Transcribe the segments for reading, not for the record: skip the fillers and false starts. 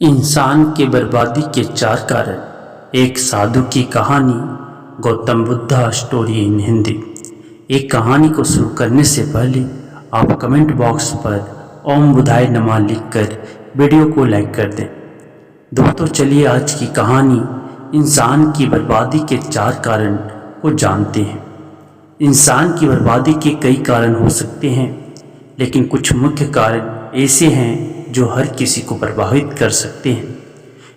इंसान के बर्बादी के 4 कारण, एक साधु की कहानी। Gautam Buddha story in Hindi. एक कहानी को शुरू करने से पहले आप कमेंट बॉक्स पर ओम बुद्धाय नमः लिखकर वीडियो को लाइक कर दें। दोस्तों, चलिए आज की कहानी इंसान की बर्बादी के 4 कारण को जानते हैं। इंसान की बर्बादी के कई कारण हो सकते हैं, लेकिन कुछ मुख्य कारण ऐसे हैं जो हर किसी को प्रभावित कर सकते हैं।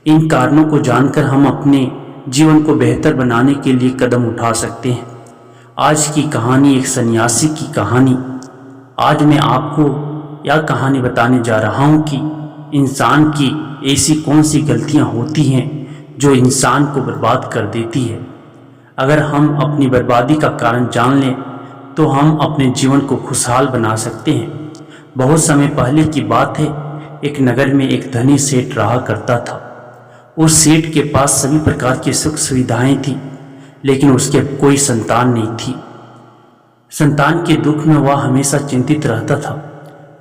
इन कारणों को जानकर हम अपने जीवन को बेहतर बनाने के लिए कदम उठा सकते हैं। आज की कहानी एक सन्यासी की कहानी। आज मैं आपको यह कहानी बताने जा रहा हूँ कि इंसान की ऐसी कौन सी गलतियाँ होती हैं जो इंसान को बर्बाद कर देती है। अगर हम अपनी बर्बादी का कारण जान लें तो हम अपने जीवन को खुशहाल बना सकते हैं। बहुत समय पहले की बात है, एक नगर में एक धनी सेठ रहा करता था। उस सेठ के पास सभी प्रकार की सुख सुविधाएं थी, लेकिन उसके कोई संतान नहीं थी। संतान के दुख में वह हमेशा चिंतित रहता था।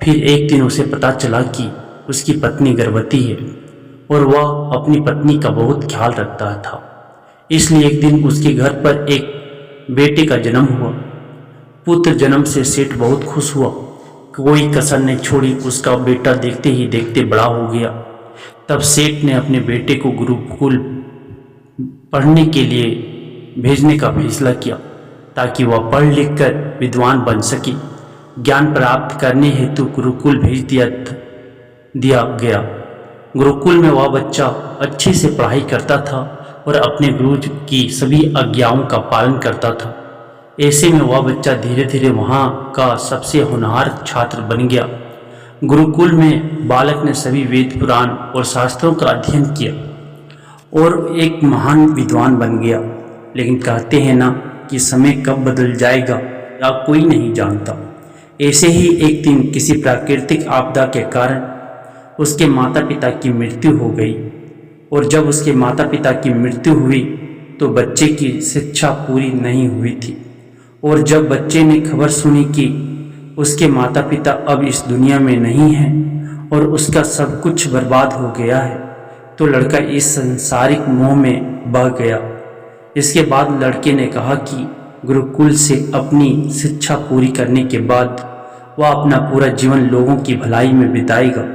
फिर एक दिन उसे पता चला कि उसकी पत्नी गर्भवती है और वह अपनी पत्नी का बहुत ख्याल रखता था। इसलिए एक दिन उसके घर पर एक बेटे का जन्म हुआ। पुत्र जन्म से सेठ बहुत खुश हुआ। कोई कसर नहीं छोड़ी, उसका बेटा देखते ही देखते बड़ा हो गया। तब सेठ ने अपने बेटे को गुरुकुल पढ़ने के लिए भेजने का फैसला किया, ताकि वह पढ़ लिख कर विद्वान बन सके। ज्ञान प्राप्त करने हेतु गुरुकुल भेज दिया गया। गुरुकुल में वह बच्चा अच्छे से पढ़ाई करता था और अपने गुरु की सभी आज्ञाओं का पालन करता था। ऐसे में वह बच्चा धीरे धीरे वहाँ का सबसे होनहार छात्र बन गया। गुरुकुल में बालक ने सभी वेद पुराण और शास्त्रों का अध्ययन किया और एक महान विद्वान बन गया। लेकिन कहते हैं ना कि समय कब बदल जाएगा या कोई नहीं जानता। ऐसे ही एक दिन किसी प्राकृतिक आपदा के कारण उसके माता पिता की मृत्यु हो गई। और जब उसके माता पिता की मृत्यु हुई तो बच्चे की शिक्षा पूरी नहीं हुई थी। और जब बच्चे ने खबर सुनी कि उसके माता पिता अब इस दुनिया में नहीं हैं और उसका सब कुछ बर्बाद हो गया है, तो लड़का इस संसारिक मोह में बह गया। इसके बाद लड़के ने कहा कि गुरुकुल से अपनी शिक्षा पूरी करने के बाद वह अपना पूरा जीवन लोगों की भलाई में बिताएगा।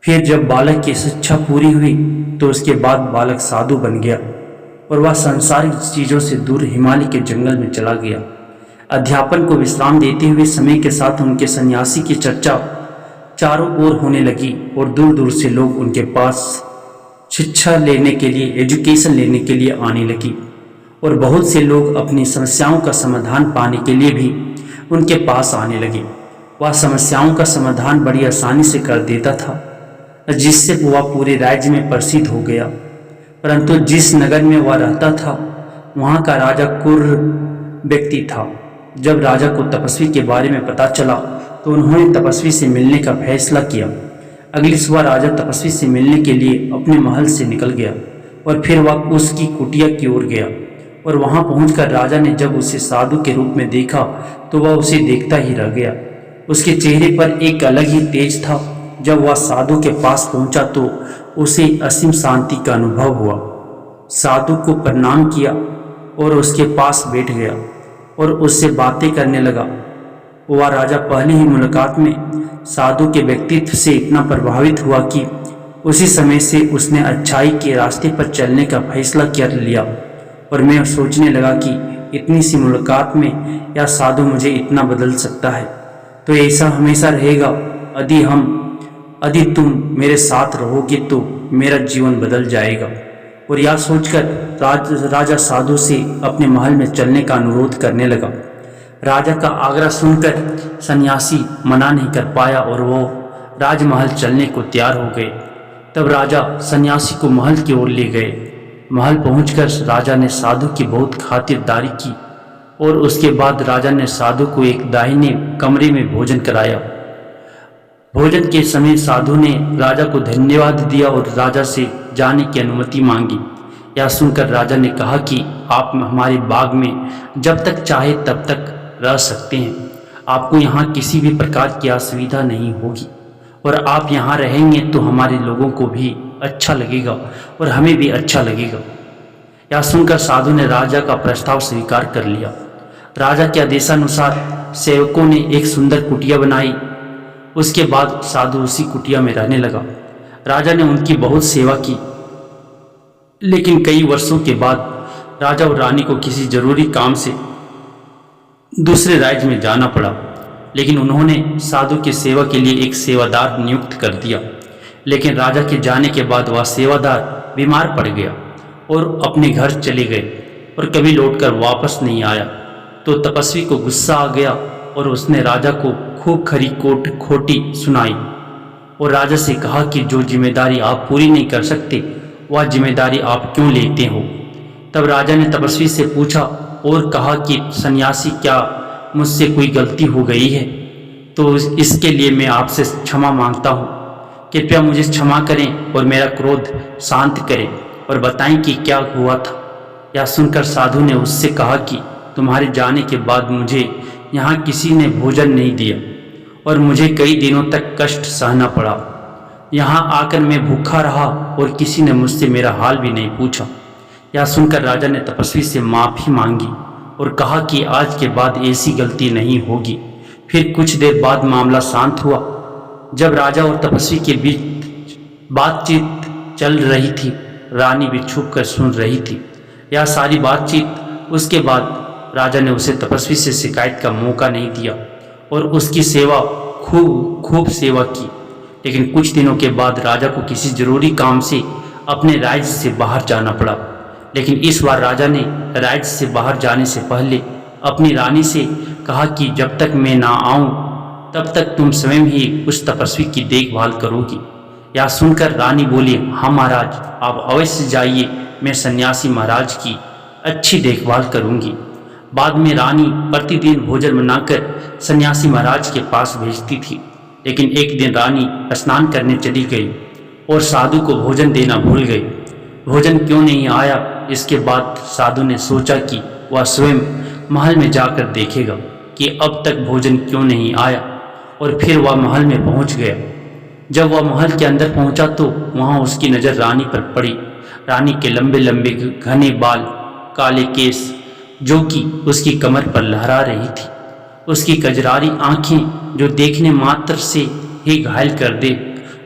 फिर जब बालक की शिक्षा पूरी हुई तो उसके बाद बालक साधु बन गया और वह सांसारिक चीज़ों से दूर हिमालय के जंगल में चला गया। अध्यापन को विश्राम देते हुए समय के साथ उनके सन्यासी की चर्चा चारों ओर होने लगी और दूर दूर से लोग उनके पास शिक्षा लेने के लिए, एजुकेशन लेने के लिए आने लगी। और बहुत से लोग अपनी समस्याओं का समाधान पाने के लिए भी उनके पास आने लगे। वह समस्याओं का समाधान बड़ी आसानी से कर देता था, जिससे वह पूरे राज्य में प्रसिद्ध हो गया। परंतु जिस नगर में वह रहता था वहाँ का राजा क्रूर व्यक्ति था। जब राजा को तपस्वी के बारे में पता चला तो उन्होंने तपस्वी से मिलने का फैसला किया। अगली सुबह राजा तपस्वी से मिलने के लिए अपने महल से निकल गया और फिर वह उसकी कुटिया की ओर गया। और वहाँ पहुंचकर राजा ने जब उसे साधु के रूप में देखा तो वह उसे देखता ही रह गया। उसके चेहरे पर एक अलग ही तेज था। जब वह साधु के पास पहुंचा तो उसे असीम शांति का अनुभव हुआ। साधु को प्रणाम किया और उसके पास बैठ गया और उससे बातें करने लगा। वह राजा पहली ही मुलाकात में साधु के व्यक्तित्व से इतना प्रभावित हुआ कि उसी समय से उसने अच्छाई के रास्ते पर चलने का फैसला कर लिया। और मैं सोचने लगा कि इतनी सी मुलाकात में यह साधु मुझे इतना बदल सकता है, तो ऐसा हमेशा रहेगा। यदि तुम मेरे साथ रहोगे तो मेरा जीवन बदल जाएगा। और यह सोचकर राजा साधु से अपने महल में चलने का अनुरोध करने लगा। राजा का आग्रह सुनकर सन्यासी मना नहीं कर पाया और वो राजमहल चलने को तैयार हो गए। तब राजा सन्यासी को महल की ओर ले गए। महल पहुंचकर राजा ने साधु की बहुत खातिरदारी की और उसके बाद राजा ने साधु को एक दाहिने कमरे में भोजन कराया। भोजन के समय साधु ने राजा को धन्यवाद दिया और राजा से जाने की अनुमति मांगी। यह सुनकर राजा ने कहा कि आप हमारे बाग में जब तक चाहे तब तक रह सकते हैं। आपको यहाँ किसी भी प्रकार की असुविधा नहीं होगी। और आप यहाँ रहेंगे तो हमारे लोगों को भी अच्छा लगेगा और हमें भी अच्छा लगेगा। यह सुनकर साधु ने राजा का प्रस्ताव स्वीकार कर लिया। राजा के आदेशानुसार सेवकों ने एक सुंदर कुटिया बनाई। उसके बाद साधु उसी कुटिया में रहने लगा। राजा ने उनकी बहुत सेवा की, लेकिन कई वर्षों के बाद राजा और रानी को किसी जरूरी काम से दूसरे राज्य में जाना पड़ा, लेकिन उन्होंने साधु की सेवा के लिए एक सेवादार नियुक्त कर दिया। लेकिन राजा के जाने के बाद वह सेवादार बीमार पड़ गया और अपने घर चले गए और कभी लौटकर वापस नहीं आया। तो तपस्वी को गुस्सा आ गया और उसने राजा को खूब खरी खोटी सुनाई और राजा से कहा कि जो जिम्मेदारी आप पूरी नहीं कर सकते वह जिम्मेदारी आप क्यों लेते हो। तब राजा ने तपस्वी से पूछा और कहा कि सन्यासी, क्या मुझसे कोई गलती हो गई है तो इसके लिए मैं आपसे क्षमा मांगता हूँ। कृपया मुझे क्षमा करें और मेरा क्रोध शांत करें और बताएं कि क्या हुआ था। यह सुनकर साधु ने उससे कहा कि तुम्हारे जाने के बाद मुझे यहाँ किसी ने भोजन नहीं दिया और मुझे कई दिनों तक कष्ट सहना पड़ा। यहाँ आकर मैं भूखा रहा और किसी ने मुझसे मेरा हाल भी नहीं पूछा। यह सुनकर राजा ने तपस्वी से माफ़ी मांगी और कहा कि आज के बाद ऐसी गलती नहीं होगी। फिर कुछ देर बाद मामला शांत हुआ। जब राजा और तपस्वी के बीच बातचीत चल रही थी, रानी भी छुप कर सुन रही थी। यह सारी बातचीत उसके बाद राजा ने उसे तपस्वी से शिकायत का मौका नहीं दिया और उसकी सेवा खूब सेवा की। लेकिन कुछ दिनों के बाद राजा को किसी जरूरी काम से अपने राज्य से बाहर जाना पड़ा। लेकिन इस बार राजा ने राज्य से बाहर जाने से पहले अपनी रानी से कहा कि जब तक मैं ना आऊं तब तक तुम स्वयं ही उस तपस्वी की देखभाल करोगी। यह सुनकर रानी बोली, हाँ महाराज, आप अवश्य जाइए, मैं सन्यासी महाराज की अच्छी देखभाल करूंगी। बाद में रानी प्रतिदिन भोजन बनाकर सन्यासी महाराज के पास भेजती थी। लेकिन एक दिन रानी स्नान करने चली गई और साधु को भोजन देना भूल गई। भोजन क्यों नहीं आया, इसके बाद साधु ने सोचा कि वह स्वयं महल में जाकर देखेगा कि अब तक भोजन क्यों नहीं आया, और फिर वह महल में पहुंच गया। जब वह महल के अंदर पहुंचा तो वहां उसकी नज़र रानी पर पड़ी। रानी के लंबे लंबे घने बाल, काले केस जो कि उसकी कमर पर लहरा रही थी, उसकी कजरारी आंखें जो देखने मात्र से ही घायल कर दे,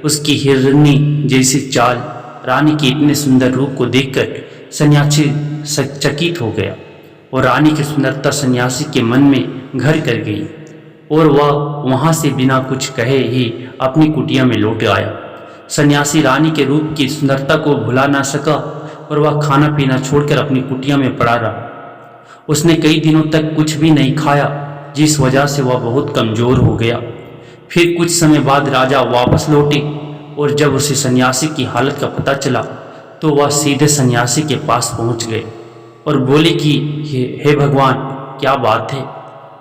उसकी हिरनी जैसी चाल। रानी के इतने सुंदर रूप को देखकर सन्यासी चकित हो गया और रानी की सुंदरता सन्यासी के मन में घर कर गई और वह वहां से बिना कुछ कहे ही अपनी कुटिया में लौट आया। सन्यासी रानी के रूप की सुंदरता को भुला ना सका और वह खाना पीना छोड़कर अपनी कुटिया में पड़ा रहा। उसने कई दिनों तक कुछ भी नहीं खाया, जिस वजह से वह बहुत कमज़ोर हो गया। फिर कुछ समय बाद राजा वापस लौटे और जब उसे सन्यासी की हालत का पता चला तो वह सीधे सन्यासी के पास पहुंच गए और बोले कि हे भगवान, क्या बात है,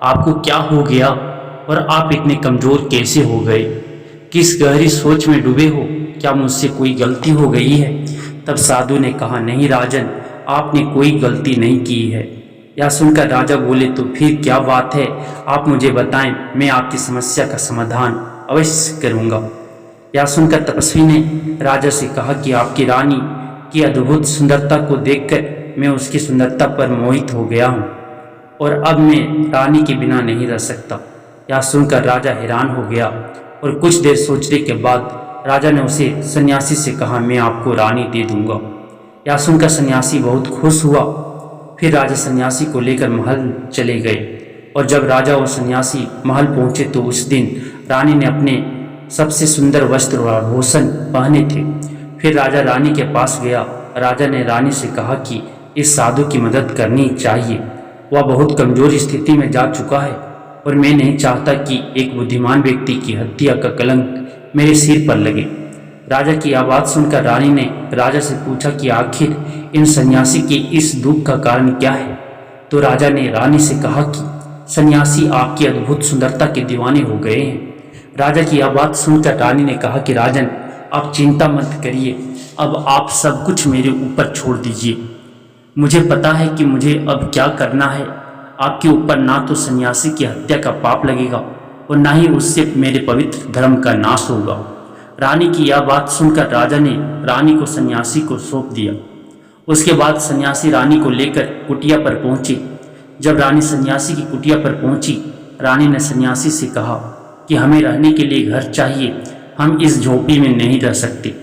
आपको क्या हो गया और आप इतने कमज़ोर कैसे हो गए? किस गहरी सोच में डूबे हो? क्या मुझसे कोई गलती हो गई है? तब साधु ने कहा, नहीं राजन, आपने कोई गलती नहीं की है। यह सुनकर राजा बोले, तो फिर क्या बात है, आप मुझे बताएं, मैं आपकी समस्या का समाधान अवश्य करूंगा। यह सुनकर तपस्वी ने राजा से कहा कि आपकी रानी की अद्भुत सुंदरता को देखकर मैं उसकी सुंदरता पर मोहित हो गया हूँ और अब मैं रानी के बिना नहीं रह सकता। यह सुनकर राजा हैरान हो गया और कुछ देर सोचने के बाद राजा ने उसे सन्यासी से कहा, मैं आपको रानी दे दूंगा। यह सुनकर सन्यासी बहुत खुश हुआ। फिर राजा सन्यासी को लेकर महल चले गए और जब राजा और सन्यासी महल पहुंचे तो उस दिन रानी ने अपने सबसे सुंदर वस्त्र और आभूषण पहने थे। फिर राजा रानी के पास गया। राजा ने रानी से कहा कि इस साधु की मदद करनी चाहिए, वह बहुत कमज़ोर स्थिति में जा चुका है और मैं नहीं चाहता कि एक बुद्धिमान व्यक्ति की हत्या का कलंक मेरे सिर पर लगे। राजा की यह बात सुनकर रानी ने राजा से पूछा कि आखिर इन सन्यासी के इस दुख का कारण क्या है। तो राजा ने रानी से कहा कि सन्यासी आपकी अद्भुत सुंदरता के दीवाने हो गए हैं। राजा की यह बात सुनकर रानी ने कहा कि राजन, आप चिंता मत करिए, अब आप सब कुछ मेरे ऊपर छोड़ दीजिए। मुझे पता है कि मुझे अब क्या करना है। आपके ऊपर ना तो सन्यासी की हत्या का पाप लगेगा और ना ही उससे मेरे पवित्र धर्म का नाश होगा। रानी की यह बात सुनकर राजा ने रानी को सन्यासी को सौंप दिया। उसके बाद सन्यासी रानी को लेकर कुटिया पर पहुंची। जब रानी सन्यासी की कुटिया पर पहुंची, रानी ने सन्यासी से कहा कि हमें रहने के लिए घर चाहिए, हम इस झोपड़ी में नहीं रह सकते।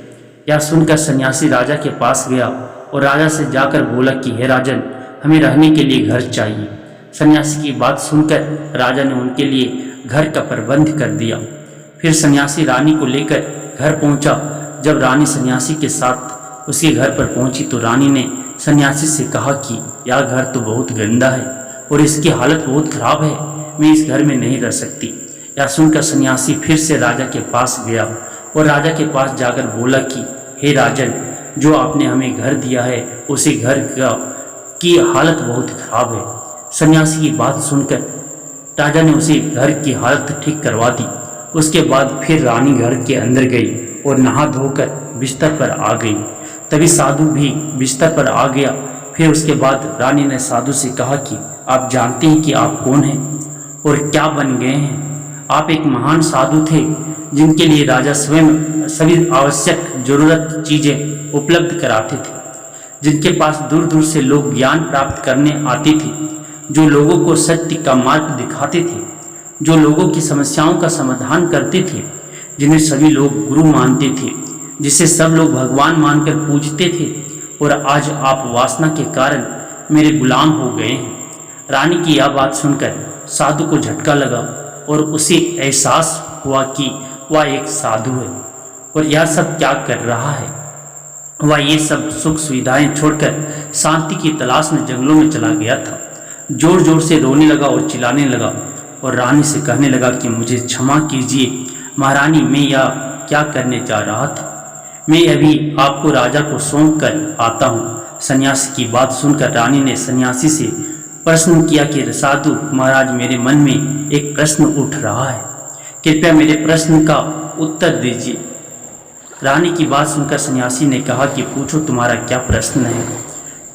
यह सुनकर सन्यासी राजा के पास गया और राजा से जाकर बोला कि हे राजन, हमें रहने के लिए घर चाहिए। सन्यासी की बात सुनकर राजा ने उनके लिए घर का प्रबंध कर दिया। फिर सन्यासी रानी को लेकर घर पहुंचा। जब रानी सन्यासी के साथ उसके घर पर पहुंची तो रानी ने सन्यासी से कहा कि यह घर तो बहुत गंदा है और इसकी हालत बहुत खराब है, मैं इस घर में नहीं रह सकती। यह सुनकर सन्यासी फिर से राजा के पास गया और राजा के पास जाकर बोला कि हे राजन, जो आपने हमें घर दिया है उसी घर की हालत बहुत खराब है। सन्यासी की बात सुनकर राजा ने उसे घर की हालत ठीक करवा दी। उसके बाद फिर रानी घर के अंदर गई और नहा धोकर बिस्तर पर आ गई। तभी साधु भी बिस्तर पर आ गया। फिर उसके बाद रानी ने साधु से कहा कि आप जानते हैं कि आप कौन हैं और क्या बन गए हैं। आप एक महान साधु थे जिनके लिए राजा स्वयं सभी आवश्यक जरूरत चीज़ें उपलब्ध कराते थे, जिनके पास दूर दूर से लोग ज्ञान प्राप्त करने आते थे, जो लोगों को सत्य का मार्ग दिखाते थे, जो लोगों की समस्याओं का समाधान करते थे, जिन्हें सभी लोग गुरु मानते थे, जिसे सब लोग भगवान मानकर पूजते थे। और आज आप वासना के कारण मेरे गुलाम हो गए हैं। रानी की यह बात सुनकर साधु को झटका लगा और उसे एहसास हुआ कि वह एक साधु है और यह सब क्या कर रहा है। वह ये सब सुख सुविधाएं छोड़कर शांति की तलाश में जंगलों में चला गया था। जोर जोर से रोने लगा और चिल्लाने लगा और रानी से कहने लगा कि मुझे क्षमा कीजिए महारानी, मैं यह क्या करने जा रहा था। मैं अभी आपको राजा को सौंप कर आता हूँ। सन्यासी की बात सुनकर रानी ने सन्यासी से प्रश्न किया कि साधु महाराज, मेरे मन में एक प्रश्न उठ रहा है, कृपया मेरे प्रश्न का उत्तर दीजिए। रानी की बात सुनकर सन्यासी ने कहा कि पूछो, तुम्हारा क्या प्रश्न है।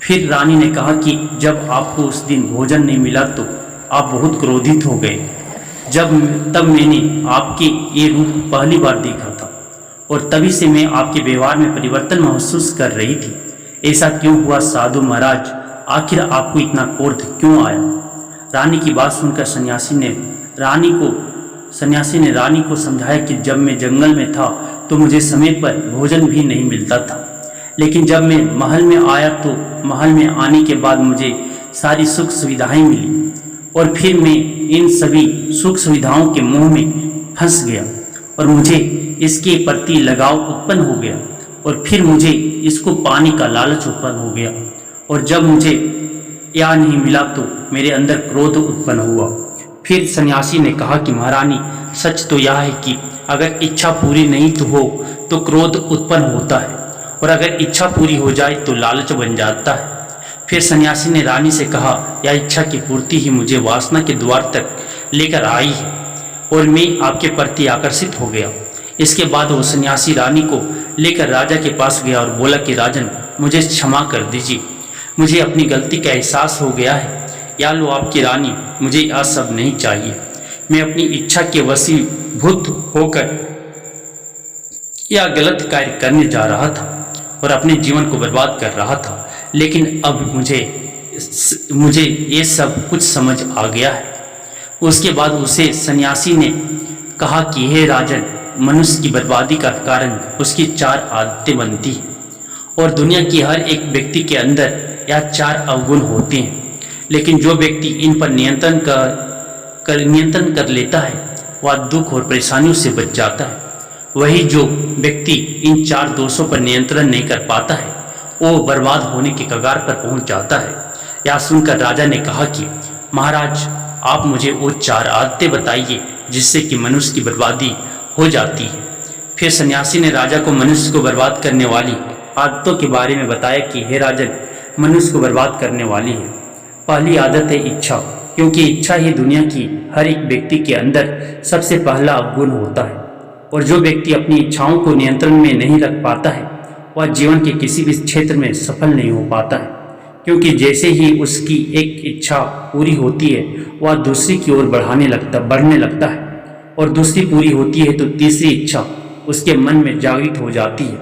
फिर रानी ने कहा कि जब आपको उस दिन भोजन नहीं मिला तो आप बहुत क्रोधित हो गए। तब मैंने आपके ये रूप पहली बार देखा था और तभी से मैं आपके व्यवहार में परिवर्तन महसूस कर रही थी। ऐसा क्यों हुआ साधु महाराज, आखिर आपको इतना क्रोध क्यों आया। रानी की बात सुनकर सन्यासी ने रानी को समझाया कि जब मैं जंगल में था तो मुझे समय पर भोजन भी नहीं मिलता था, लेकिन जब मैं महल में आया तो महल में आने के बाद मुझे सारी सुख सुविधाएं मिली और फिर मैं इन सभी सुख सुविधाओं के मोह में फंस गया और मुझे इसके प्रति लगाव उत्पन्न हो गया और फिर मुझे इसको पाने का लालच उत्पन्न हो गया और जब मुझे यह नहीं मिला तो मेरे अंदर क्रोध उत्पन्न हुआ। फिर सन्यासी ने कहा कि महारानी, सच तो यह है कि अगर इच्छा पूरी नहीं तो हो तो क्रोध उत्पन्न होता है और अगर इच्छा पूरी हो जाए तो लालच बन जाता है। फिर सन्यासी ने रानी से कहा, यह इच्छा की पूर्ति ही मुझे वासना के द्वार तक लेकर आई है और मैं आपके प्रति आकर्षित हो गया। इसके बाद वो सन्यासी रानी को लेकर राजा के पास गया और बोला कि राजन, मुझे क्षमा कर दीजिए, मुझे अपनी गलती का एहसास हो गया है। या लो आपकी रानी, मुझे यह सब नहीं चाहिए। मैं अपनी इच्छा के वशीभूत होकर यह गलत कार्य करने जा रहा था और अपने जीवन को बर्बाद कर रहा था, लेकिन अब मुझे ये सब कुछ समझ आ गया है। उसके बाद उसे सन्यासी ने कहा कि हे राजन, मनुष्य की बर्बादी का कारण उसकी 4 आदतें बनती हैं और दुनिया की हर एक व्यक्ति के अंदर यह 4 अवगुण होते हैं, लेकिन जो व्यक्ति इन पर नियंत्रण कर लेता है वह दुख और परेशानियों से बच जाता है। वही जो व्यक्ति इन 4 दोषों पर नियंत्रण नहीं कर पाता है वो बर्बाद होने के कगार पर पहुंच जाता है। यह सुनकर राजा ने कहा कि महाराज, आप मुझे वो 4 आदतें बताइए जिससे कि मनुष्य की बर्बादी हो जाती है। फिर सन्यासी ने राजा को मनुष्य को बर्बाद करने वाली आदतों के बारे में बताया कि हे राजन, मनुष्य को बर्बाद करने वाली है। पहली आदत है इच्छा, क्योंकि इच्छा ही दुनिया की हर एक व्यक्ति के अंदर सबसे पहला अवगुण होता है और जो व्यक्ति अपनी इच्छाओं को नियंत्रण में नहीं रख पाता है वह जीवन के किसी भी क्षेत्र में सफल नहीं हो पाता है, क्योंकि जैसे ही उसकी एक इच्छा पूरी होती है वह दूसरी की ओर बढ़ने लगता है। और दूसरी पूरी होती है तो तीसरी इच्छा उसके मन में जागृत हो जाती है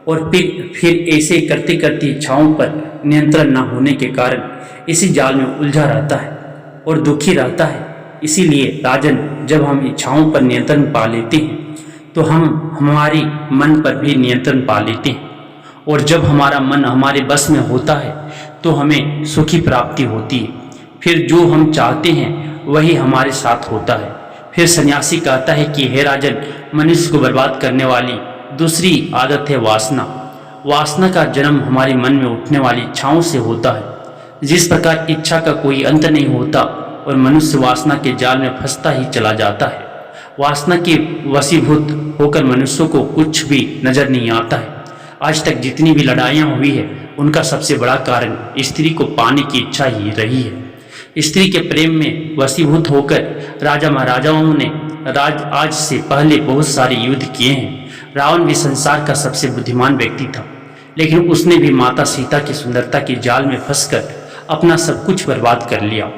और फिर ऐसे करते करते इच्छाओं पर नियंत्रण न होने के कारण इसी जाल में उलझा रहता है और दुखी रहता है। इसीलिए राजन, जब हम इच्छाओं पर नियंत्रण पा लेते हैं तो हम हमारी मन पर भी नियंत्रण पा लेते हैं, और जब हमारा मन हमारे बस में होता है तो हमें सुखी प्राप्ति होती है। फिर जो हम चाहते हैं वही हमारे साथ होता है। फिर सन्यासी कहता है कि हे राजन, मनुष्य को बर्बाद करने वाली दूसरी आदत है वासना। वासना का जन्म हमारे मन में उठने वाली इच्छाओं से होता है। जिस प्रकार इच्छा का कोई अंत नहीं होता और मनुष्य वासना के जाल में फंसता ही चला जाता है, वासना के वशीभूत होकर मनुष्यों को कुछ भी नजर नहीं आता है। आज तक जितनी भी लड़ाइयाँ हुई है उनका सबसे बड़ा कारण स्त्री को पाने की इच्छा ही रही है। स्त्री के प्रेम में वशीभूत होकर राजा महाराजाओं ने आज से पहले बहुत सारे युद्ध किए हैं। रावण भी संसार का सबसे बुद्धिमान व्यक्ति था, लेकिन उसने भी माता सीता की सुंदरता के जाल में फंसकर अपना सब कुछ बर्बाद कर लिया।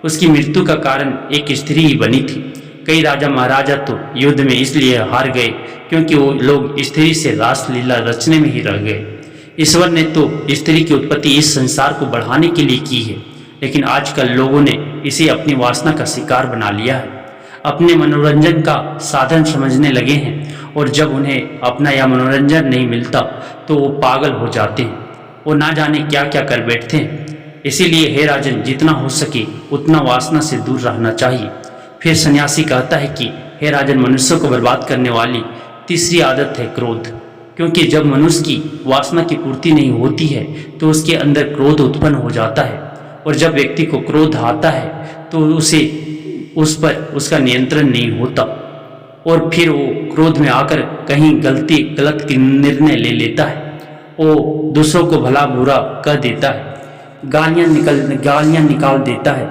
उसकी मृत्यु का कारण एक स्त्री ही बनी थी। कई राजा महाराजा तो युद्ध में इसलिए हार गए क्योंकि वो लोग स्त्री से रासलीला रचने में ही रह गए। ईश्वर ने तो स्त्री की उत्पत्ति इस संसार को बढ़ाने के लिए की है, लेकिन आजकल लोगों ने इसे अपनी वासना का शिकार बना लिया है, अपने मनोरंजन का साधन समझने लगे हैं, और जब उन्हें अपना यह मनोरंजन नहीं मिलता तो वो पागल हो जाते हैं। वो ना जाने क्या क्या कर बैठते हैं। इसीलिए हे राजन, जितना हो सके उतना वासना से दूर रहना चाहिए। फिर सन्यासी कहता है कि हे राजन, मनुष्य को बर्बाद करने वाली तीसरी आदत है क्रोध। क्योंकि जब मनुष्य की वासना की पूर्ति नहीं होती है तो उसके अंदर क्रोध उत्पन्न हो जाता है, और जब व्यक्ति को क्रोध आता है तो उस पर उसका नियंत्रण नहीं होता, और फिर वो क्रोध में आकर कहीं गलत निर्णय ले लेता है। वो दूसरों को भला बुरा कह देता है, गालियाँ निकाल देता है,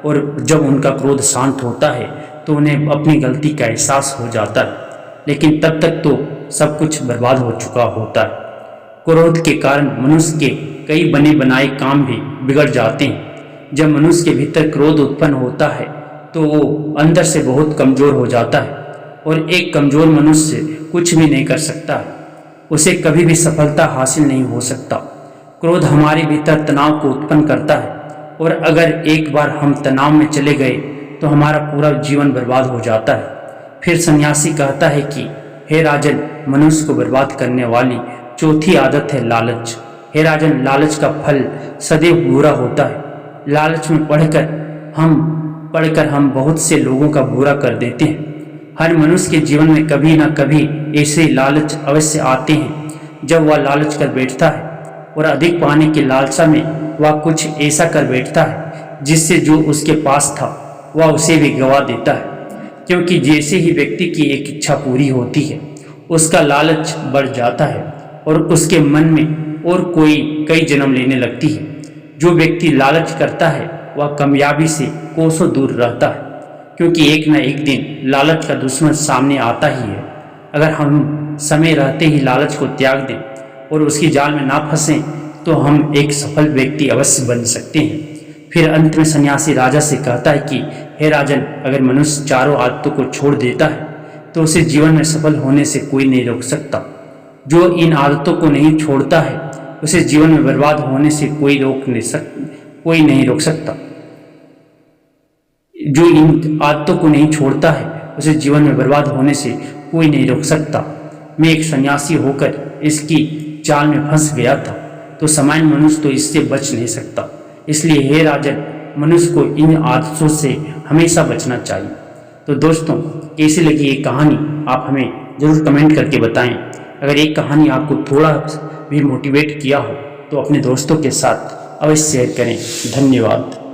और जब उनका क्रोध शांत होता है तो उन्हें अपनी गलती का एहसास हो जाता है, लेकिन तब तक तो सब कुछ बर्बाद हो चुका होता है। क्रोध के कारण मनुष्य के कई बने बनाए काम भी बिगड़ जाते हैं। जब मनुष्य के भीतर क्रोध उत्पन्न होता है तो वो अंदर से बहुत कमज़ोर हो जाता है, और एक कमज़ोर मनुष्य कुछ भी नहीं कर सकता है, उसे कभी भी सफलता हासिल नहीं हो सकता। क्रोध हमारे भीतर तनाव को उत्पन्न करता है, और अगर एक बार हम तनाव में चले गए तो हमारा पूरा जीवन बर्बाद हो जाता है। फिर सन्यासी कहता है कि हे राजन, मनुष्य को बर्बाद करने वाली चौथी आदत है लालच। हे राजन, लालच का फल सदैव बुरा होता है। लालच में पढ़कर हम बहुत से लोगों का बुरा कर देते हैं। हर मनुष्य के जीवन में कभी ना कभी ऐसे लालच अवश्य आते हैं जब वह लालच कर बैठता है, और अधिक पाने की लालसा में वह कुछ ऐसा कर बैठता है जिससे जो उसके पास था वह उसे भी गवा देता है। क्योंकि जैसे ही व्यक्ति की एक इच्छा पूरी होती है उसका लालच बढ़ जाता है, और उसके मन में और कई जन्म लेने लगती है। जो व्यक्ति लालच करता है वह कामयाबी से कोसों दूर रहता है, क्योंकि एक न एक दिन लालच का दुश्मन सामने आता ही है। अगर हम समय रहते ही लालच को त्याग दें और उसकी जाल में ना फंसें तो हम एक सफल व्यक्ति अवश्य बन सकते हैं। फिर अंत में सन्यासी राजा से कहता है कि हे राजन, अगर मनुष्य चारों आदतों को छोड़ देता है तो उसे जीवन में सफल होने से कोई नहीं रोक सकता। जो इन आदतों को नहीं छोड़ता है उसे जीवन में बर्बाद होने से कोई नहीं रोक सकता। जो इन आदतों को नहीं छोड़ता है उसे जीवन में बर्बाद होने से कोई नहीं रोक सकता। मैं एक सन्यासी होकर इसकी जाल में फंस गया था, तो सामान्य मनुष्य तो इससे बच नहीं सकता। इसलिए हे राजन, मनुष्य को इन आदतों से हमेशा बचना चाहिए। तो दोस्तों, कैसी लगी ये कहानी आप हमें ज़रूर कमेंट करके बताएं। अगर एक कहानी आपको थोड़ा भी मोटिवेट किया हो तो अपने दोस्तों के साथ अवश्य शेयर करें। धन्यवाद।